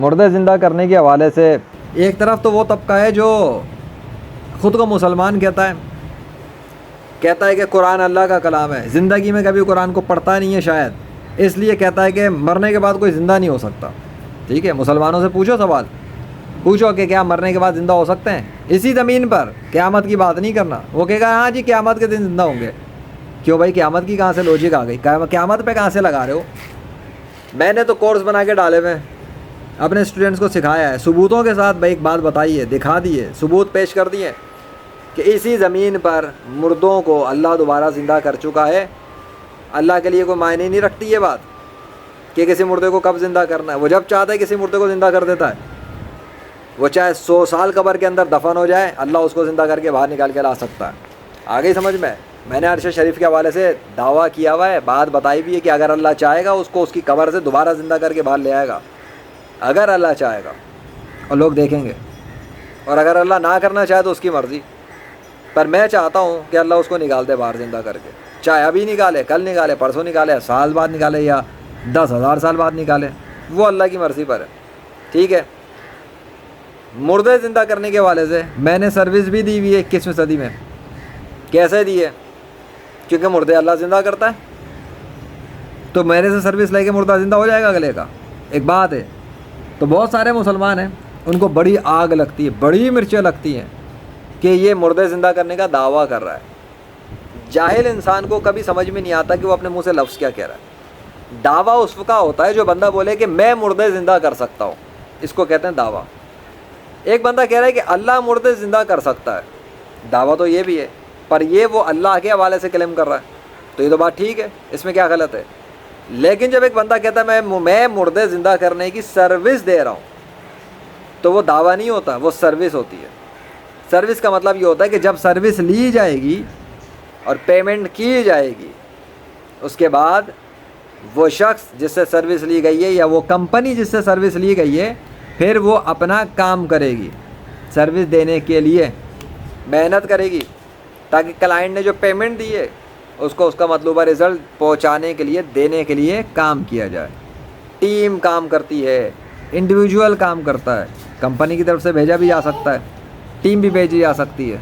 مردے زندہ کرنے کے حوالے سے ایک طرف تو وہ طبقہ ہے جو خود کو مسلمان کہتا ہے کہ قرآن اللہ کا کلام ہے، زندگی میں کبھی قرآن کو پڑھتا نہیں ہے شاید، اس لیے کہتا ہے کہ مرنے کے بعد کوئی زندہ نہیں ہو سکتا۔ ٹھیک ہے، مسلمانوں سے پوچھو سوال، پوچھو کہ کیا مرنے کے بعد زندہ ہو سکتے ہیں اسی زمین پر؟ قیامت کی بات نہیں کرنا، وہ کہے گا ہاں جی قیامت کے دن زندہ ہوں گے۔ کیوں بھائی، قیامت کی کہاں سے لوجک آ گئی؟ قیامت پہ کہاں سے لگا رہے ہو؟ میں نے تو کورس بنا کے ڈالے ہوئے ہیں، اپنے اسٹوڈنٹس کو سکھایا ہے ثبوتوں کے ساتھ، بھائی ایک بات بتائیے، دکھا دیے، ثبوت پیش کر دیے کہ اسی زمین پر مردوں کو اللہ دوبارہ زندہ کر چکا ہے۔ اللہ کے لیے کوئی معنی نہیں رکھتی یہ بات کہ کسی مردے کو کب زندہ کرنا ہے، وہ جب چاہتا ہے کسی مردے کو زندہ کر دیتا ہے۔ وہ چاہے 100 سال قبر کے اندر دفن ہو جائے، اللہ اس کو زندہ کر کے باہر نکال کے لا سکتا ہے۔ آگے سمجھ میں نے عرش شریف کے حوالے سے دعویٰ کیا ہوا ہے، بات بتائی بھی ہے کہ اگر اللہ چاہے گا اس کو اس کی قبر سے دوبارہ زندہ کر کے باہر لے آئے گا، اگر اللہ چاہے گا، اور لوگ دیکھیں گے۔ اور اگر اللہ نہ کرنا چاہے تو اس کی مرضی، پر میں چاہتا ہوں کہ اللہ اس کو نکال دے باہر زندہ کر کے، چاہے ابھی نکالے، کل نکالے، پرسوں نکالے، سال بعد نکالے، یا 10,000 سال بعد نکالے، وہ اللہ کی مرضی پر ہے۔ ٹھیک ہے، مردے زندہ کرنے کے حوالے سے میں نے سروس بھی دی ہوئی ہے 21ویں صدی میں۔ کیسے دی ہے؟ کیونکہ مردے اللہ زندہ کرتا ہے، تو میرے سے سروس لے کے مردہ زندہ ہو جائے گا اگلے کا؟ ایک بات ہے۔ تو بہت سارے مسلمان ہیں، ان کو بڑی آگ لگتی ہے، بڑی مرچیں لگتی ہیں کہ یہ مردے زندہ کرنے کا دعویٰ کر رہا ہے۔ جاہل انسان کو کبھی سمجھ میں نہیں آتا کہ وہ اپنے منہ سے لفظ کیا کہہ رہا ہے۔ دعویٰ اس وقت ہوتا ہے جو بندہ بولے کہ میں مردے زندہ کر سکتا ہوں، اس کو کہتے ہیں دعویٰ۔ ایک بندہ کہہ رہا ہے کہ اللہ مردے زندہ کر سکتا ہے، دعویٰ تو یہ بھی ہے، پر یہ وہ اللہ کے حوالے سے کلیم کر رہا ہے، تو یہ تو بات ٹھیک ہے، اس میں کیا غلط ہے؟ لیکن جب ایک بندہ کہتا ہے میں مردے زندہ کرنے کی سروس دے رہا ہوں، تو وہ دعویٰ نہیں ہوتا، وہ سروس ہوتی ہے۔ سروس کا مطلب یہ ہوتا ہے کہ جب سروس لی جائے گی اور پیمنٹ کی جائے گی، اس کے بعد وہ شخص جس سے سروس لی گئی ہے یا وہ کمپنی جس سے سروس لی گئی ہے، پھر وہ اپنا کام کرے گی، سروس دینے کے لیے محنت کرے گی، تاکہ کلائنٹ نے جو پیمنٹ دی ہے اس کو اس کا مطلوبہ رزلٹ پہنچانے کے لیے، دینے کے لیے کام کیا جائے۔ ٹیم کام کرتی ہے، انڈیویجول کام کرتا ہے، کمپنی کی طرف سے بھیجا بھی جا سکتا ہے، ٹیم بھی بھیجی جا سکتی ہے۔